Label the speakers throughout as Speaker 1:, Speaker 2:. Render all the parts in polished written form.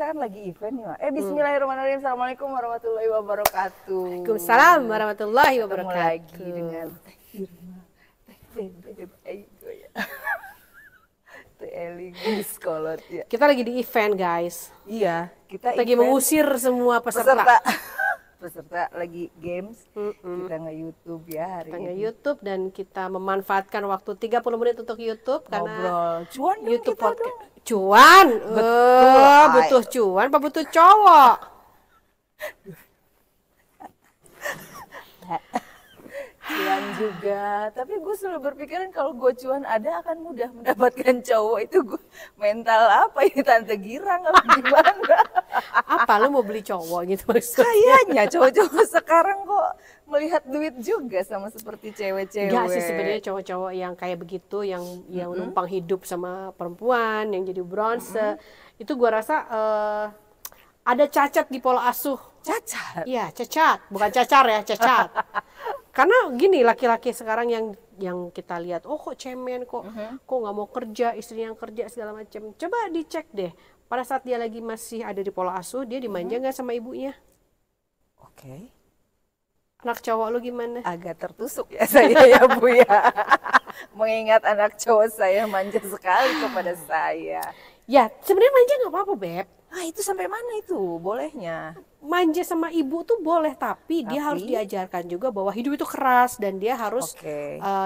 Speaker 1: kita kan lagi event nih, Mak. Bismillahirrahmanirrahim. Assalamualaikum warahmatullahi wabarakatuh.
Speaker 2: Waalaikumsalam warahmatullahi wabarakatuh.
Speaker 1: Ketemu lagi dengan Teh Irma, Teh Eli Giskolot ya.
Speaker 2: Kita lagi di event, guys.
Speaker 1: Iya, kita
Speaker 2: lagi mengusir semua peserta.
Speaker 1: Peserta lagi games. Kita nge-YouTube ya hari
Speaker 2: kita
Speaker 1: ini.
Speaker 2: Nge-YouTube dan kita memanfaatkan waktu 30 menit untuk YouTube
Speaker 1: Ngobrol. Cuan dong
Speaker 2: YouTube
Speaker 1: kita
Speaker 2: podcast.
Speaker 1: dong.
Speaker 2: Cuan.
Speaker 1: Betul.
Speaker 2: Butuh cuan apa butuh cowok?
Speaker 1: Cuan juga, tapi gue selalu berpikiran kalau gue cuan ada akan mudah mendapatkan cowok. Itu gue mental apa ini, tante girang apa gimana?
Speaker 2: Apa lu mau beli cowok gitu maksudnya?
Speaker 1: Kayaknya cowok-cowok sekarang kok melihat duit juga sama seperti cewek-cewek.
Speaker 2: Enggak sih sebenarnya cowok-cowok yang kayak begitu, yang numpang hidup sama perempuan, yang jadi bronze, itu gua rasa ada cacat di pola asuh.
Speaker 1: Cacat?
Speaker 2: Iya, cacat, bukan cacar ya, cacat. Karena gini, laki-laki sekarang yang kita lihat, oh kok cemen, kok nggak mau kerja, istri yang kerja segala macam. Coba dicek deh, pada saat dia lagi masih ada di pola asuh, dia dimanja nggak sama ibunya?
Speaker 1: Oke.
Speaker 2: Anak cowok lu gimana?
Speaker 1: Agak tertusuk ya saya ya Bu ya. Mengingat anak cowok saya manja sekali kepada saya.
Speaker 2: Ya, sebenarnya manja nggak apa-apa, Beb.
Speaker 1: Ah, itu sampai mana itu bolehnya?
Speaker 2: Manja sama ibu tuh boleh, tapi dia harus diajarkan juga bahwa hidup itu keras dan dia harus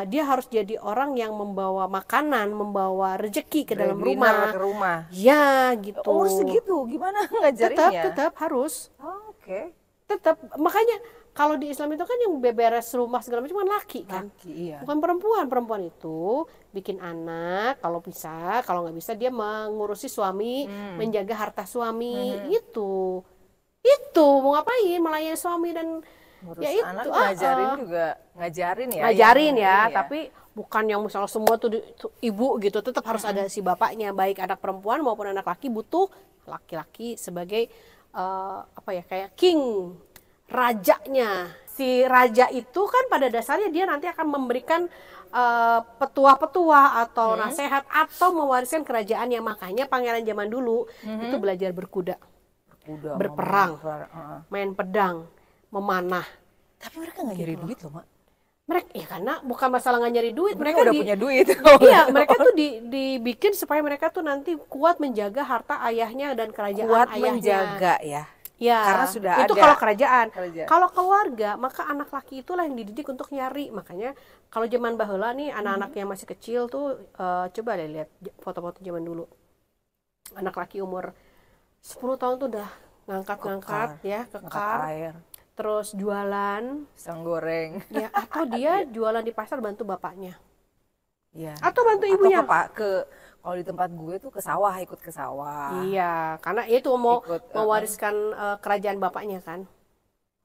Speaker 2: dia harus jadi orang yang membawa makanan, membawa rezeki ke dalam rumah.
Speaker 1: Ke rumah.
Speaker 2: Ya, gitu.
Speaker 1: Oh, segitu. Gimana ngajarinnya?
Speaker 2: Tetap harus.
Speaker 1: Oh, oke.
Speaker 2: Tetap. Makanya kalau di Islam itu kan yang beberes rumah segala macam kan laki kan,
Speaker 1: iya.
Speaker 2: bukan perempuan. Perempuan itu bikin anak kalau bisa, kalau nggak bisa dia mengurusi suami, menjaga harta suami, itu mau ngapain, melayani suami dan
Speaker 1: ngurus
Speaker 2: ya itu
Speaker 1: anak, ngajarin ya.
Speaker 2: Ngajarin ya, tapi bukan yang misalnya semua tuh ibu gitu, tetap harus ada si bapaknya. Baik anak perempuan maupun anak laki butuh laki-laki sebagai kayak king, rajanya. Si raja itu kan pada dasarnya dia nanti akan memberikan petua-petua atau nasihat atau mewariskan kerajaannya. Makanya pangeran zaman dulu itu belajar berkuda, berperang, main pedang, memanah.
Speaker 1: Tapi mereka nggak nyari duit loh, Mak.
Speaker 2: Mereka ya karena bukan masalah nggak nyari duit, mereka
Speaker 1: udah punya duit.
Speaker 2: Iya, mereka tuh dibikin supaya mereka tuh nanti kuat menjaga harta ayahnya dan kerajaan
Speaker 1: kuat
Speaker 2: ayahnya.
Speaker 1: Menjaga ya.
Speaker 2: Ya,
Speaker 1: karena sudah
Speaker 2: itu
Speaker 1: ada.
Speaker 2: kalau kerajaan. Kalau keluarga, maka anak laki itulah yang dididik untuk nyari. Makanya kalau zaman baheula nih, anak-anak yang masih kecil tuh coba deh lihat foto-foto zaman dulu. Anak laki umur 10 tahun tuh udah ngangkat-ngangkat ya, kekar. Air. Terus jualan,
Speaker 1: pisang goreng.
Speaker 2: Ya, atau dia jualan di pasar bantu bapaknya.
Speaker 1: Iya.
Speaker 2: Atau bantu ibunya.
Speaker 1: Kalau di tempat gue tuh ke sawah, ikut ke sawah.
Speaker 2: Iya, karena itu mau mewariskan kerajaan bapaknya kan.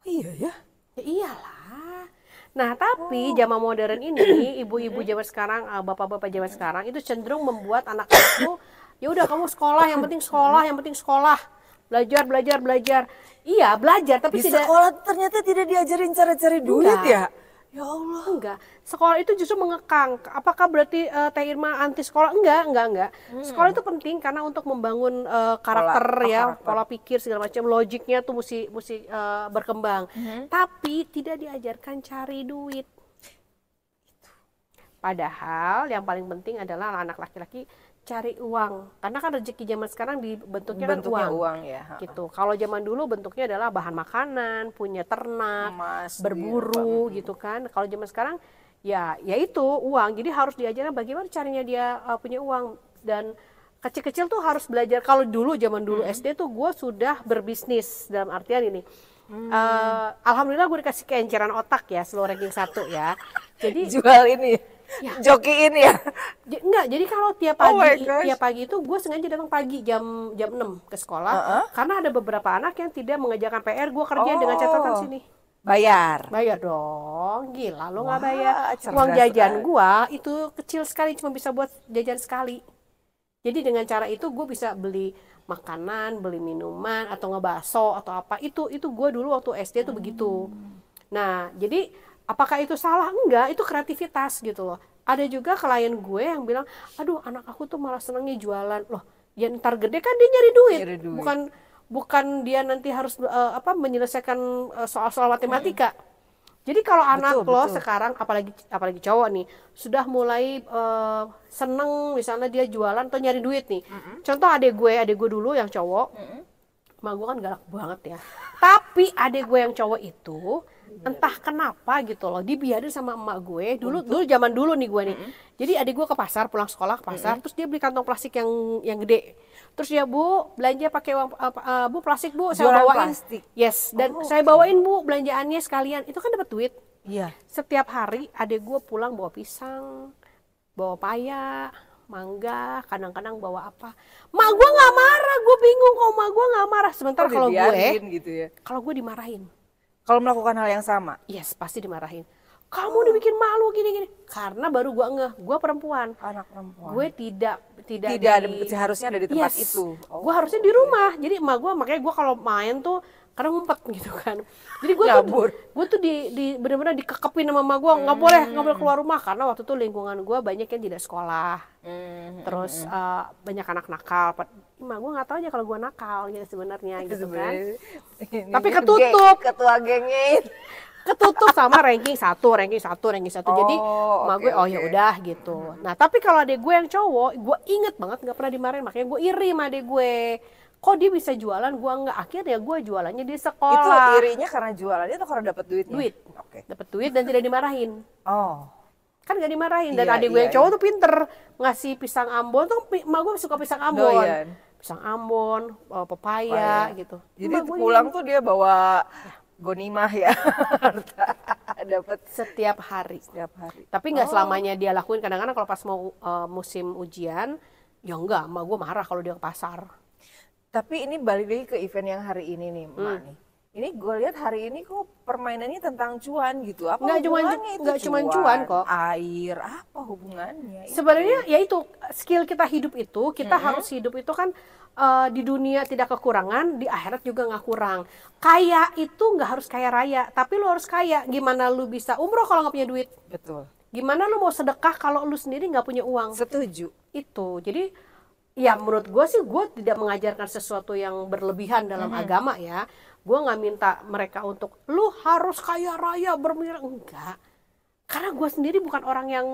Speaker 1: Oh, iya ya?
Speaker 2: Ya iyalah. Nah, tapi zaman modern ini, ibu-ibu zaman sekarang, bapak-bapak zaman sekarang itu cenderung membuat anak-anak itu, ya udah kamu sekolah, yang penting sekolah, yang penting sekolah. Belajar. Iya, belajar, tapi
Speaker 1: di sekolah ternyata tidak diajarin cara cari duit ya? Ya Allah.
Speaker 2: Enggak. Sekolah itu justru mengekang. Apakah berarti Teh Irma anti sekolah? Enggak. Sekolah itu penting karena untuk membangun karakter pola pikir segala macam, logiknya tuh mesti berkembang. Tapi tidak diajarkan cari duit. Padahal yang paling penting adalah anak laki-laki cari uang, karena kan rezeki zaman sekarang bentuknya kan uang
Speaker 1: ya.
Speaker 2: Gitu. Kalau zaman dulu bentuknya adalah bahan makanan, punya ternak, emas, berburu gitu kan. Kalau zaman sekarang ya itu uang. Jadi harus diajarkan bagaimana caranya dia punya uang, dan kecil-kecil tuh harus belajar. Kalau dulu zaman dulu SD tuh gue sudah berbisnis dalam artian ini. Alhamdulillah gue dikasih keenceran otak ya, slow ranking 1 ya. Jadi
Speaker 1: jual ini. Ya. Jokiin ya?
Speaker 2: Enggak, jadi kalau tiap pagi itu gue sengaja datang pagi jam 6 ke sekolah, karena ada beberapa anak yang tidak mengerjakan PR, gue kerja dengan catatan sini.
Speaker 1: Bayar
Speaker 2: dong, gila lo nggak bayar. Uang jajan gue itu kecil sekali, cuma bisa buat jajan sekali. Jadi dengan cara itu gue bisa beli makanan, beli minuman, atau ngebaso atau apa, itu gue dulu waktu SD tuh begitu. Nah, jadi apakah itu salah? Enggak, itu kreativitas gitu loh. Ada juga klien gue yang bilang, aduh anak aku tuh malah senangnya jualan. Loh, Ya ntar gede kan dia nyari duit,
Speaker 1: Nyari duit.
Speaker 2: bukan dia nanti harus menyelesaikan soal-soal matematika. Jadi kalau anak lo sekarang, apalagi cowok nih, sudah mulai seneng misalnya dia jualan atau nyari duit nih. Contoh adek gue dulu yang cowok, emak gue kan galak banget ya. Tapi adek gue yang cowok itu entah kenapa gitu loh, dibiarin sama emak gue dulu zaman dulu nih gue nih. Jadi adik gue ke pasar, pulang sekolah ke pasar, terus dia beli kantong plastik yang gede. Terus ya bu, belanja pakai uang bu plastik bu, saya
Speaker 1: Jualan
Speaker 2: bawain.
Speaker 1: plastik.
Speaker 2: Yes, dan saya bawain bu belanjaannya sekalian. Itu kan dapat duit.
Speaker 1: Iya.
Speaker 2: Setiap hari adik gue pulang bawa pisang, bawa paya, mangga, kadang-kadang bawa apa. Mak gue nggak marah, gue bingung kok mak gue nggak marah. Sementara kalau
Speaker 1: gitu ya.
Speaker 2: Kalau gue dimarahin.
Speaker 1: Kalau melakukan hal yang sama?
Speaker 2: Yes, pasti dimarahin. Kamu dibikin malu gini-gini. Karena baru gue ngeh, gue perempuan.
Speaker 1: Anak perempuan.
Speaker 2: Gue tidak
Speaker 1: seharusnya ada di tempat itu.
Speaker 2: Gue harusnya di rumah. Jadi emak gue, makanya gue kalau main tuh kadang ngumpet gitu kan. Jadi gue tuh benar-benar dikekepin sama emak gue, nggak boleh keluar rumah karena waktu itu lingkungan gue banyak yang tidak sekolah. Terus banyak anak nakal. Emak gue nggak tahu aja kalau gue nakal ya sebenarnya gitu kan. Tapi ketutup.
Speaker 1: Ketua gengnya.
Speaker 2: Ketutup sama ranking satu. Jadi emak gue ya udah gitu. Nah tapi kalau adek gue yang cowok, gue inget banget nggak pernah dimarahin, makanya gue iri sama adek gue. Kok dia bisa jualan, gue nggak. Akhirnya gue jualannya di sekolah.
Speaker 1: Itu irinya karena jualannya atau karena dapat duitnya?
Speaker 2: Duit. Dapat duit dan tidak dimarahin. Kan gak dimarahin. Dan adik gue yang cowok tuh pinter ngasih pisang Ambon tuh, emak gue suka pisang Ambon. Pisang Ambon, pepaya gitu.
Speaker 1: Jadi pulang tuh dia bawa gonimah ya. Dapat
Speaker 2: setiap hari. Tapi nggak selamanya dia lakuin. Kadang-kadang kalau pas mau musim ujian, ya enggak, emak gue marah kalau dia ke pasar.
Speaker 1: Tapi ini balik lagi ke event yang hari ini nih, Mak nih. Ini gue lihat hari ini kok permainannya tentang cuan gitu. Apa hubungannya itu?
Speaker 2: Nggak cuma cuan kok.
Speaker 1: Air, apa hubungannya?
Speaker 2: Sebenarnya ya itu skill kita hidup itu, kita harus hidup itu kan di dunia tidak kekurangan, di akhirat juga nggak kurang. Kaya itu nggak harus kaya raya, tapi lu harus kaya. Gimana lu bisa umroh kalau nggak punya duit?
Speaker 1: Betul.
Speaker 2: Gimana lu mau sedekah kalau lu sendiri nggak punya uang?
Speaker 1: Setuju.
Speaker 2: Itu. Jadi ya menurut gue sih, gue tidak mengajarkan sesuatu yang berlebihan dalam agama ya. Gue nggak minta mereka untuk lu harus kaya raya bermiliar, enggak. Karena gue sendiri bukan orang yang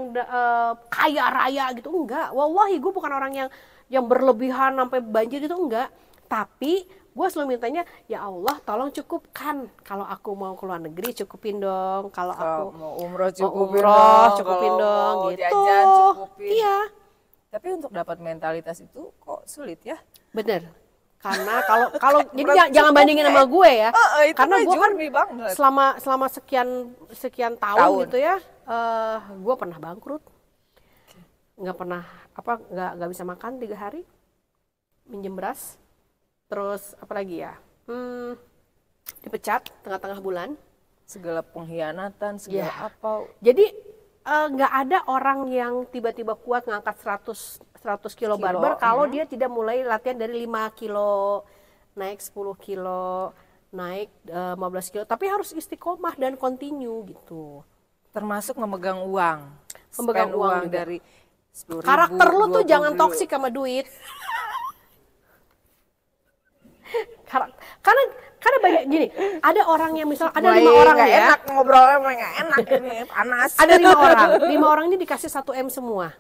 Speaker 2: kaya raya gitu, enggak. Wallahi gue bukan orang yang berlebihan sampai banjir gitu, enggak. Tapi gue selalu mintanya, ya Allah tolong cukupkan. Kalau aku mau ke luar negeri cukupin dong. Kalau aku
Speaker 1: mau umroh
Speaker 2: cukupin dong gitu.
Speaker 1: Jajan cukupin.
Speaker 2: Iya.
Speaker 1: Tapi untuk dapat mentalitas itu kok sulit ya?
Speaker 2: Bener. Karena kalau jadi jangan bandingin sama gue ya. Karena gue kan selama sekian tahun gitu ya, gue pernah bangkrut. Nggak pernah nggak bisa makan 3 hari, minjem beras. Terus apalagi ya? Dipecat tengah-tengah bulan.
Speaker 1: Segala pengkhianatan, segala apa.
Speaker 2: Jadi nggak ada orang yang tiba-tiba kuat ngangkat 100 kilo barber kalau dia tidak mulai latihan dari 5 kilo, naik 10 kilo, naik 15 kilo. Tapi harus istiqomah dan continue gitu.
Speaker 1: Termasuk memegang uang.
Speaker 2: Memegang uang
Speaker 1: dari 10.000,
Speaker 2: karakter lu tuh jangan toksik sama duit. Karena banyak gini, ada orang yang misal ada 5 orang ya.
Speaker 1: Enak ngobrolnya nggak enak ini panas.
Speaker 2: Ada 5 orang ini dikasih 1 M semua.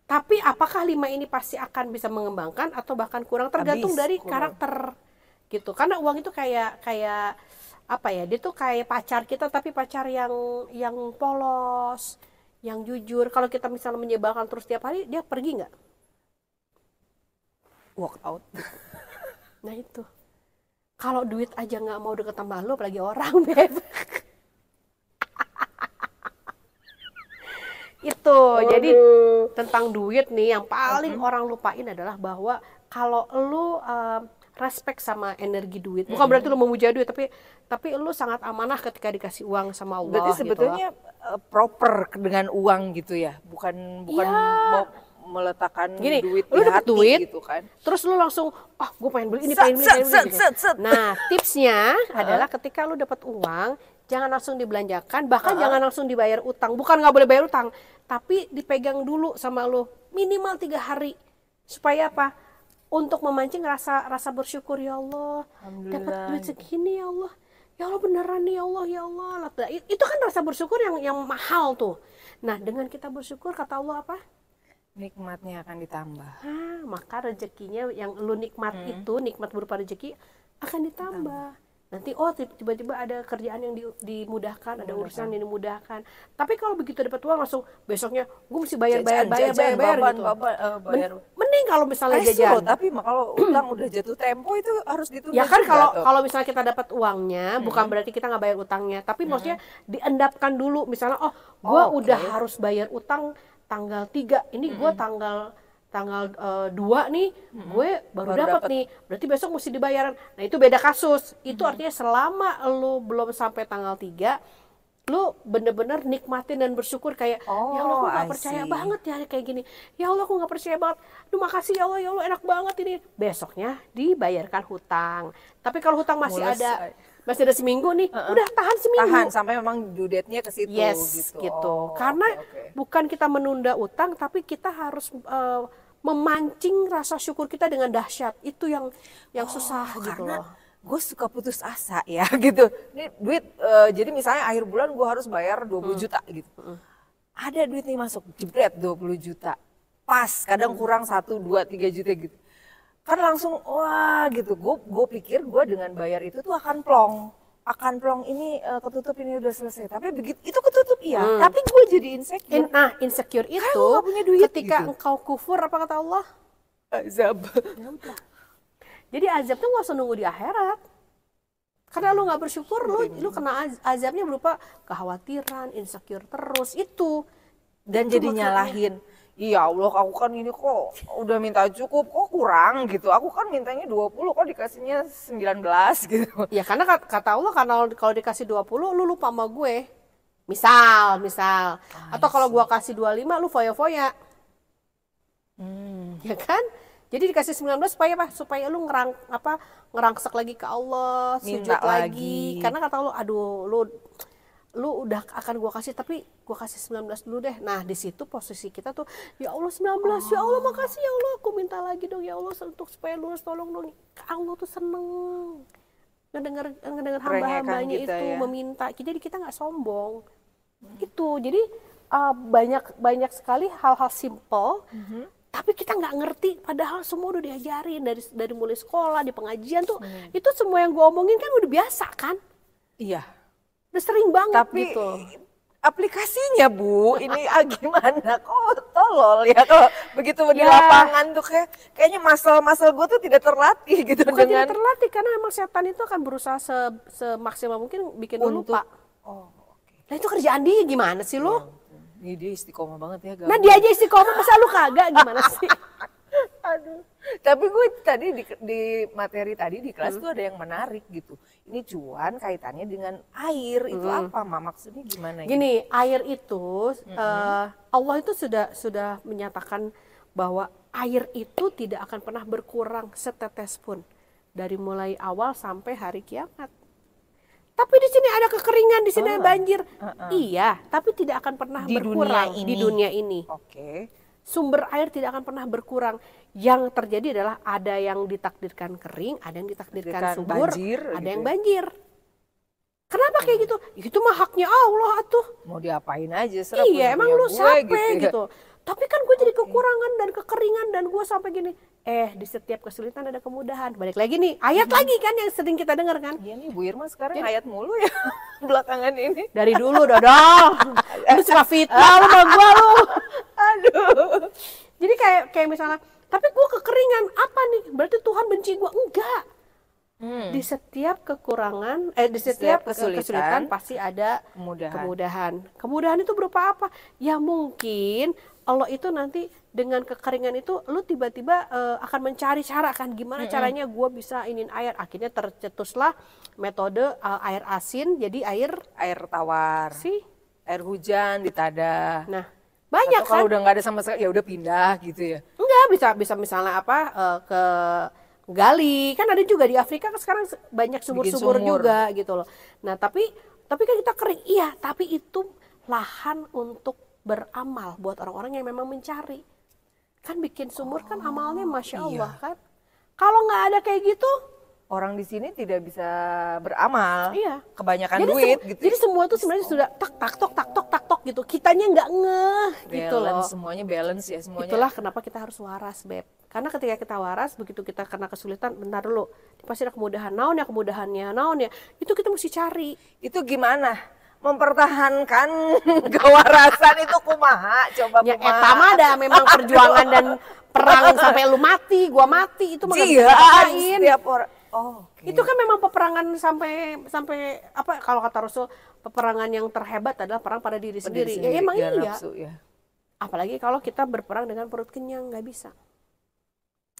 Speaker 2: Tapi apakah 5 ini pasti akan bisa mengembangkan atau bahkan kurang, tergantung dari karakter gitu. Karena uang itu kayak apa ya? Dia tuh kayak pacar kita, tapi pacar yang polos, yang jujur. Kalau kita misalnya menyebalkan terus tiap hari, dia pergi nggak?
Speaker 1: Walk out.
Speaker 2: Nah itu. Kalau duit aja nggak mau deket sama lo, apalagi orang, Beb. Itu. Jadi tentang duit nih, yang paling orang lupain adalah bahwa kalau lu respect sama energi duit, bukan berarti lu memuja duit, tapi lu sangat amanah ketika dikasih uang sama Allah.
Speaker 1: Berarti sebetulnya gitu proper dengan uang gitu ya, bukan mau meletakkan duit
Speaker 2: lu dapat duit
Speaker 1: gitu kan.
Speaker 2: Terus lu langsung gue pengen beli ini, pengen beli gitu. Nah, tipsnya adalah ketika lu dapat uang, jangan langsung dibelanjakan, bahkan jangan langsung dibayar utang. Bukan nggak boleh bayar utang, tapi dipegang dulu sama lu minimal 3 hari Supaya apa? Untuk memancing rasa bersyukur, ya Allah, dapat
Speaker 1: Alhamdulillah.
Speaker 2: duit segini ya Allah. Ya Allah beneran nih ya Allah, ya Allah. Itu kan rasa bersyukur yang mahal tuh. Nah, dengan kita bersyukur kata Allah apa?
Speaker 1: Nikmatnya akan ditambah.
Speaker 2: Maka rezekinya yang lu nikmat itu, nikmat berupa rezeki akan ditambah. Nanti tiba-tiba ada kerjaan yang dimudahkan, ada urusan yang dimudahkan. Tapi kalau begitu dapat uang langsung besoknya gue mesti bayar gitu. Mending kalau misalnya jajan.
Speaker 1: Tapi kalau utang udah jatuh tempo itu harus ditunda.
Speaker 2: Ya kan kalau misalnya kita dapat uangnya, bukan berarti kita nggak bayar utangnya, tapi maksudnya diendapkan dulu. Misalnya gue udah harus bayar utang tanggal 3, ini gue tanggal 2 nih, gue baru dapat nih, berarti besok mesti dibayaran. Nah itu beda kasus. Itu artinya selama lu belum sampai tanggal 3, lu bener-bener nikmatin dan bersyukur kayak, ya Allah aku gak percaya banget ya kayak gini. Ya Allah aku gak percaya banget. Duh makasih ya Allah enak banget ini. Besoknya dibayarkan hutang. Tapi kalau hutang masih ada seminggu nih, udah tahan seminggu.
Speaker 1: Tahan sampai memang due date-nya ke situ.
Speaker 2: Yes, gitu. Karena bukan kita menunda utang, tapi kita harus memancing rasa syukur kita dengan dahsyat. Itu yang susah gitu loh.
Speaker 1: Gue suka putus asa ya gitu. Ini duit, jadi misalnya akhir bulan gue harus bayar 20 juta gitu. Ada duit nih masuk, jebret 20 juta. Pas, kadang kurang 1, 2, 3 juta gitu. Kan langsung wah gitu. Gue pikir gue dengan bayar itu tuh akan plong ini ketutup, ini udah selesai. Tapi begitu itu ketutup tapi gue jadi insecure.
Speaker 2: Insecure itu
Speaker 1: duit,
Speaker 2: ketika
Speaker 1: gitu.
Speaker 2: engkau kufur apa kata Allah?
Speaker 1: Azab.
Speaker 2: Ya udah. Jadi azab tuh nggak usah nunggu di akhirat. Karena lu nggak bersyukur, lu kena azabnya berupa kekhawatiran, insecure terus itu.
Speaker 1: Dan
Speaker 2: itu
Speaker 1: jadi nyalahin. Iya Allah, aku kan ini kok udah minta cukup, kok kurang gitu. Aku kan mintanya 20, kok dikasihnya 19 gitu.
Speaker 2: Ya karena kata Allah, karena kalau dikasih 20, lu lupa sama gue. Misal. Atau kalau gua kasih 25, lu foya-foya. Ya kan? Jadi dikasih 19 supaya apa? Supaya lu ngerangsek lagi ke Allah, sujud lagi. Karena kata Allah, aduh lu udah akan gua kasih, tapi gua kasih 19 dulu deh. Nah di situ posisi kita tuh, ya Allah 19, ya Allah makasih ya Allah, aku minta lagi dong ya Allah untuk supaya lulus, tolong dong. Allah tuh seneng ngedenger hamba-hambanya itu meminta. Jadi kita nggak sombong. Itu jadi banyak sekali hal-hal simple. Tapi kita nggak ngerti, padahal semua udah diajarin dari mulai sekolah, di pengajian tuh, itu semua yang gue omongin kan udah biasa kan?
Speaker 1: Iya.
Speaker 2: Udah sering banget.
Speaker 1: Tapi
Speaker 2: gitu.
Speaker 1: Aplikasinya Bu, ini gimana? Kok tolol ya kalau begitu di lapangan tuh kayaknya muscle gue tuh tidak terlatih gitu.
Speaker 2: Bukan tidak terlatih, karena emang setan itu akan berusaha semaksimal mungkin bikin lu lupa. Nah itu kerjaan dia gimana sih lu?
Speaker 1: Ini dia istiqomah banget ya.
Speaker 2: Nah dia aja istiqomah, masa lu kagak gimana sih?
Speaker 1: Aduh. Tapi gue tadi di materi tadi di kelas tuh ada yang menarik gitu. Ini cuan kaitannya dengan air, itu apa maksudnya gimana?
Speaker 2: Gini, air itu Allah itu sudah menyatakan bahwa air itu tidak akan pernah berkurang setetes pun dari mulai awal sampai hari kiamat. Tapi di sini ada kekeringan, di sini ada banjir. Iya, tapi tidak akan pernah berkurang di dunia ini. Sumber air tidak akan pernah berkurang. Yang terjadi adalah ada yang ditakdirkan kering, ada yang ditakdirkan subur, ada yang banjir. Kenapa kayak gitu? Itu mah haknya Allah atuh.
Speaker 1: Mau diapain aja,
Speaker 2: iya, emang lu capek gitu. Tapi kan gue jadi kekurangan dan kekeringan dan gue sampai gini. Di setiap kesulitan ada kemudahan. Balik lagi nih, ayat lagi kan yang sering kita dengar kan.
Speaker 1: Iya nih Bu Irma sekarang ayat mulu ya belakangan ini.
Speaker 2: Dari dulu Dodol. Lu suka fitnah lu sama gue lu.
Speaker 1: Aduh.
Speaker 2: Jadi kayak misalnya, tapi gue kekeringan, apa nih? Berarti Tuhan benci gue? Enggak. Di setiap kekurangan, di setiap kesulitan pasti ada kemudahan. Kemudahan itu berupa apa? Ya mungkin Allah itu nanti dengan kekeringan itu, lu tiba-tiba akan mencari cara kan, gimana caranya gue bisa inin air. Akhirnya tercetuslah metode air asin, jadi air
Speaker 1: tawar. Air hujan ditada.
Speaker 2: Nah, banyak
Speaker 1: atau kalau udah nggak ada sama sekali, ya udah pindah gitu ya.
Speaker 2: Enggak, bisa misalnya ke gali, kan ada juga di Afrika kan sekarang banyak sumur-sumur juga gitu loh. Nah tapi kan kita kering, iya, tapi itu lahan untuk beramal buat orang-orang yang memang mencari. Kan bikin sumur kan amalnya Masya Allah kan. Kalau nggak ada kayak gitu,
Speaker 1: orang di sini tidak bisa beramal.
Speaker 2: Iya.
Speaker 1: Kebanyakan duit gitu.
Speaker 2: Jadi semua tuh sebenarnya sudah tak tok gitu. Kitanya nggak ngeh gitu loh.
Speaker 1: Semuanya balance ya semuanya.
Speaker 2: Itulah kenapa kita harus waras, Beb. Karena ketika kita waras, begitu kita kena kesulitan, bentar dulu, pasti ada kemudahan. Naon ya kemudahannya, naon ya. Itu kita mesti cari.
Speaker 1: Itu gimana? Mempertahankan kewarasan itu kumaha? Coba
Speaker 2: Ya
Speaker 1: kumaha.
Speaker 2: eta mah ada memang perjuangan dan perang sampai lu mati, gua mati, itu mah nggak bisa
Speaker 1: Jihad
Speaker 2: dipaksain.
Speaker 1: setiap orang. Oh, okay.
Speaker 2: Itu kan memang peperangan sampai apa kalau kata Rasul, peperangan yang terhebat adalah perang pada diri sendiri. Ya emang iya.
Speaker 1: Nafsu, ya.
Speaker 2: Apalagi kalau kita berperang dengan perut kenyang, nggak bisa.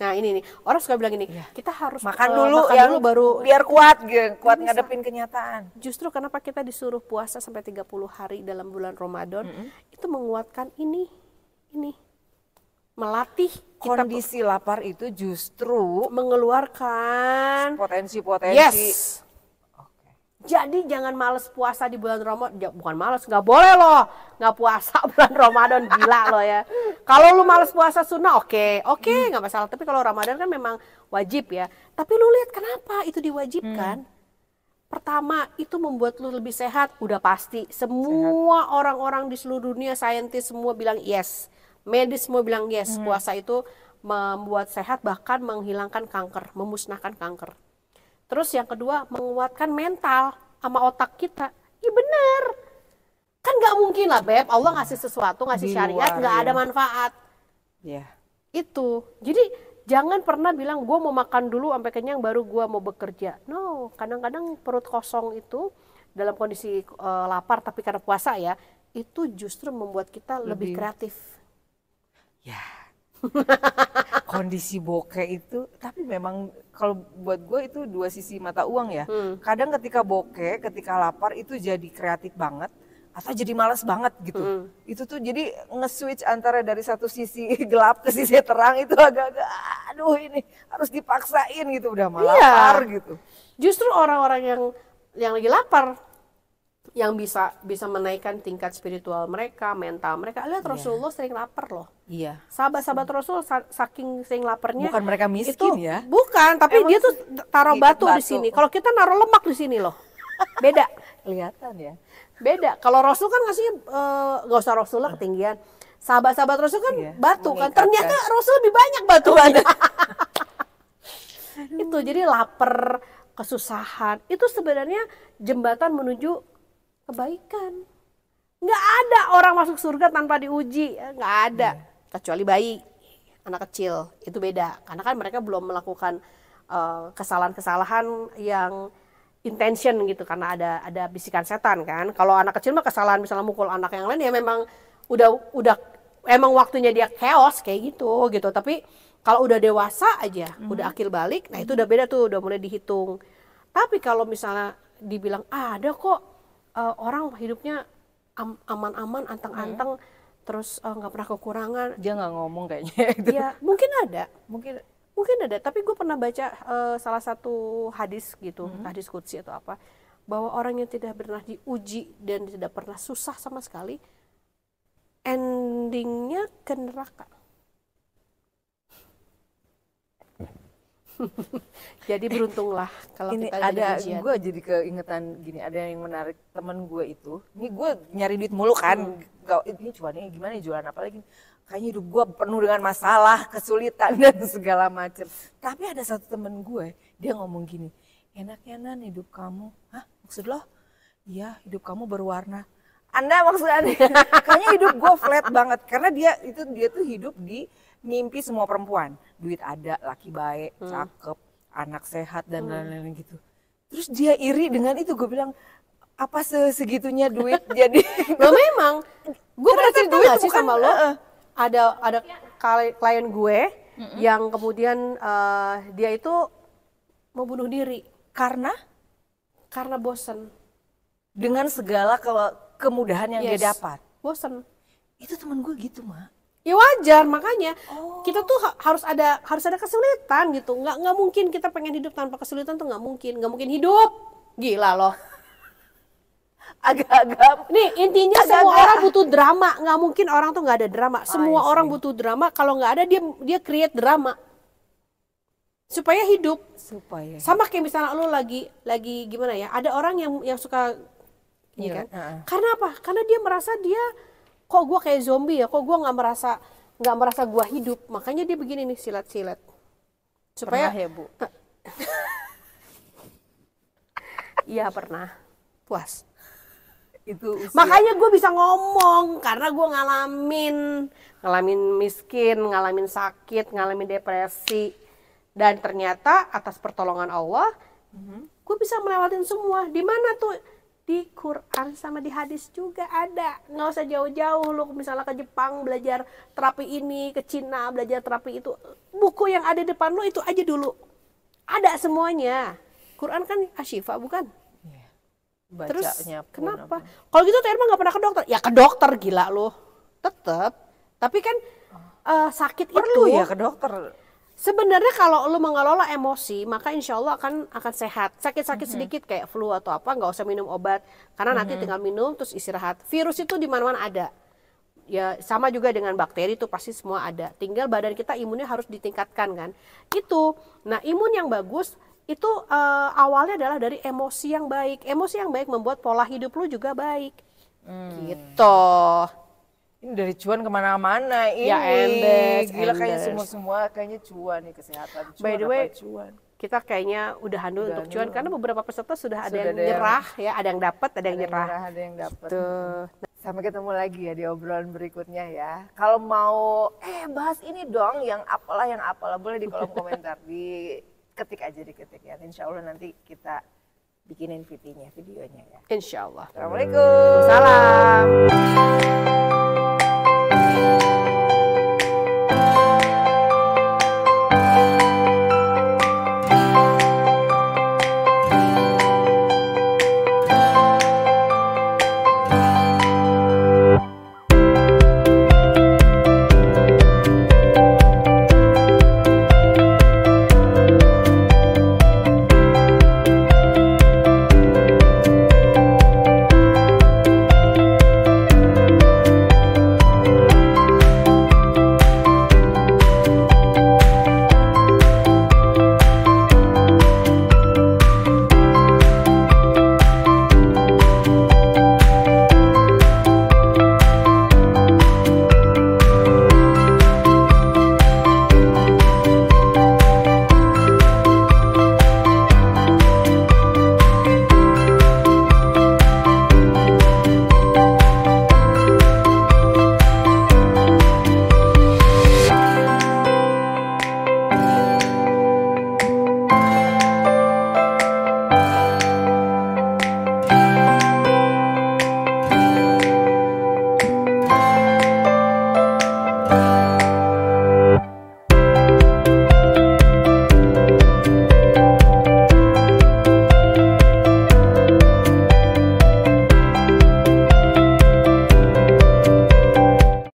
Speaker 2: Nah ini nih, orang suka bilang gini, kita harus
Speaker 1: makan dulu
Speaker 2: baru
Speaker 1: biar kuat ngadepin kenyataan.
Speaker 2: Justru kenapa kita disuruh puasa sampai 30 hari dalam bulan Ramadan, itu menguatkan ini. Melatih kita
Speaker 1: kondisi lapar itu justru
Speaker 2: mengeluarkan
Speaker 1: potensi-potensi.
Speaker 2: Yes. Jadi jangan males puasa di bulan Ramadan. Bukan males, nggak boleh loh nggak puasa bulan Ramadan, gila loh ya. Kalau lu males puasa sunnah oke, nggak masalah. Tapi kalau Ramadan kan memang wajib ya. Tapi lu lihat kenapa itu diwajibkan? Pertama, itu membuat lu lebih sehat, udah pasti. Semua orang-orang di seluruh dunia, saintis semua bilang yes. Medis semua bilang yes, puasa itu membuat sehat, bahkan menghilangkan kanker, memusnahkan kanker. Terus yang kedua, menguatkan mental sama otak kita. Iya bener. Kan gak mungkin lah Beb, Allah ngasih sesuatu, ngasih syariat, gak ada manfaat.
Speaker 1: Iya.
Speaker 2: Itu. Jadi jangan pernah bilang gue mau makan dulu sampai kenyang baru gue mau bekerja. No, kadang-kadang perut kosong itu dalam kondisi lapar tapi karena puasa ya, itu justru membuat kita lebih kreatif.
Speaker 1: Ya. Kondisi bokeh itu, tapi memang kalau buat gue itu dua sisi mata uang ya. Kadang ketika bokeh, ketika lapar itu jadi kreatif banget atau jadi malas banget gitu. Itu tuh jadi nge-switch antara dari satu sisi gelap ke sisi terang itu agak-agak aduh ini harus dipaksain gitu, udah malah lapar gitu.
Speaker 2: Justru orang-orang yang lagi lapar yang bisa menaikkan tingkat spiritual mereka, mental mereka. Lihat Rasulullah sering lapar loh.
Speaker 1: Iya.
Speaker 2: Sahabat-sahabat Rasul saking sering laparnya.
Speaker 1: Bukan mereka miskin
Speaker 2: itu,
Speaker 1: ya?
Speaker 2: Bukan, tapi dia tuh taruh batu di sini. Kalau kita naruh lemak di sini loh. Beda.
Speaker 1: Kelihatan ya.
Speaker 2: Beda. Kalau Rasul kan ngasihnya nggak usah Rasulullah ketinggian. Sahabat-sahabat Rasul kan batu kan. Ternyata Rasul lebih banyak batuannya. Itu jadi lapar, kesusahan. Itu sebenarnya jembatan menuju kebaikan. Nggak ada orang masuk surga tanpa diuji, nggak ada. Kecuali bayi, anak kecil, itu beda. Karena kan mereka belum melakukan kesalahan-kesalahan yang intention gitu, karena ada bisikan setan kan. Kalau anak kecil mah kesalahan misalnya mukul anak yang lain ya memang udah emang waktunya dia chaos kayak gitu. Tapi kalau udah dewasa aja, udah akil balik, nah itu udah beda tuh, udah mulai dihitung. Tapi kalau misalnya dibilang ada kok orang hidupnya aman-aman, anteng-anteng, terus nggak pernah kekurangan.
Speaker 1: Dia nggak ngomong kayaknya itu.
Speaker 2: Ya mungkin ada. Tapi gue pernah baca salah satu hadis gitu, hadis qudsi atau apa, bahwa orang yang tidak pernah diuji dan tidak pernah susah sama sekali, endingnya ke neraka. Jadi beruntunglah kalau
Speaker 1: ini
Speaker 2: kita
Speaker 1: ada
Speaker 2: ujian.
Speaker 1: Gue jadi keingetan gini, ada yang menarik temen gue itu. Ini gue nyari duit mulu kan, ini cuannya gimana jualan apa lagi? Kayaknya hidup gue penuh dengan masalah, kesulitan dan segala macam. Tapi ada satu temen gue, dia ngomong gini, enaknya Nan hidup kamu. Hah, maksud lo? Iya, hidup kamu berwarna. Anda maksudnya kayaknya hidup gue flat banget karena dia tuh hidup di mimpi semua perempuan, duit ada, laki baik, cakep, anak sehat dan lain-lain gitu. Terus dia iri dengan itu, gue bilang apa segitunya duit jadi.
Speaker 2: Lo memang, gue pernah cerita nggak sih sama lo? Ada klien gue yang kemudian dia itu mau bunuh diri karena bosan
Speaker 1: dengan segala kemudahan yang dia dapat.
Speaker 2: Bosan.
Speaker 1: Itu teman gue gitu, Mak.
Speaker 2: Ya wajar, makanya kita tuh harus ada kesulitan gitu. Nggak mungkin kita pengen hidup tanpa kesulitan tuh nggak mungkin hidup. Gila loh.
Speaker 1: agak-agak.
Speaker 2: Nih intinya semua orang butuh drama, nggak mungkin orang tuh nggak ada drama. Semua orang butuh drama, kalau nggak ada dia create drama supaya hidup. Sama kayak misalnya lo lagi gimana ya, ada orang yang suka ini kan, karena apa? Karena dia merasa dia kok gue kayak zombie ya, kok gue nggak merasa gue hidup, makanya dia begini nih silet-silet supaya
Speaker 1: ya Bu.
Speaker 2: Iya pernah puas.
Speaker 1: Itu usia.
Speaker 2: Makanya gue bisa ngomong karena gue ngalamin miskin, ngalamin sakit, ngalamin depresi, dan ternyata atas pertolongan Allah gue bisa melewatin semua. Di mana tuh? Di Quran sama di hadis juga ada. Nggak usah jauh-jauh lu misalnya ke Jepang belajar terapi ini, ke Cina belajar terapi itu, buku yang ada di depan lu itu aja dulu, ada semuanya. Quran kan asyifa bukan? Terus kenapa? Kalau gitu Terma nggak pernah ke dokter? Ya ke dokter, gila lu. Tetep. Tapi kan sakit
Speaker 1: perlu
Speaker 2: itu
Speaker 1: ya ke dokter.
Speaker 2: Sebenarnya kalau lu mengelola emosi, maka insya Allah akan sehat. Sakit-sakit sedikit kayak flu atau apa, nggak usah minum obat. Karena nanti tinggal minum terus istirahat. Virus itu di mana-mana ada. Ya sama juga dengan bakteri itu pasti semua ada. Tinggal badan kita imunnya harus ditingkatkan kan. Itu. Nah imun yang bagus itu awalnya adalah dari emosi yang baik. Emosi yang baik membuat pola hidup lu juga baik. Gitu.
Speaker 1: Ini dari cuan kemana-mana ini.
Speaker 2: Ya endes,
Speaker 1: gila kayaknya semua kayaknya cuan nih, kesehatan. Cuan.
Speaker 2: By the way,
Speaker 1: cuan.
Speaker 2: Kita kayaknya udahan dulu untuk cuan karena beberapa peserta sudah ada yang nyerah ya, ada yang dapat, ada yang nyerah.
Speaker 1: Ada yang dapat. Sampai ketemu lagi ya di obrolan berikutnya ya. Kalau mau bahas ini dong yang apalah boleh di kolom komentar, diketik aja ya. Insya Allah nanti kita bikinin videonya ya.
Speaker 2: Insya Allah.
Speaker 1: Assalamualaikum.
Speaker 2: Salam.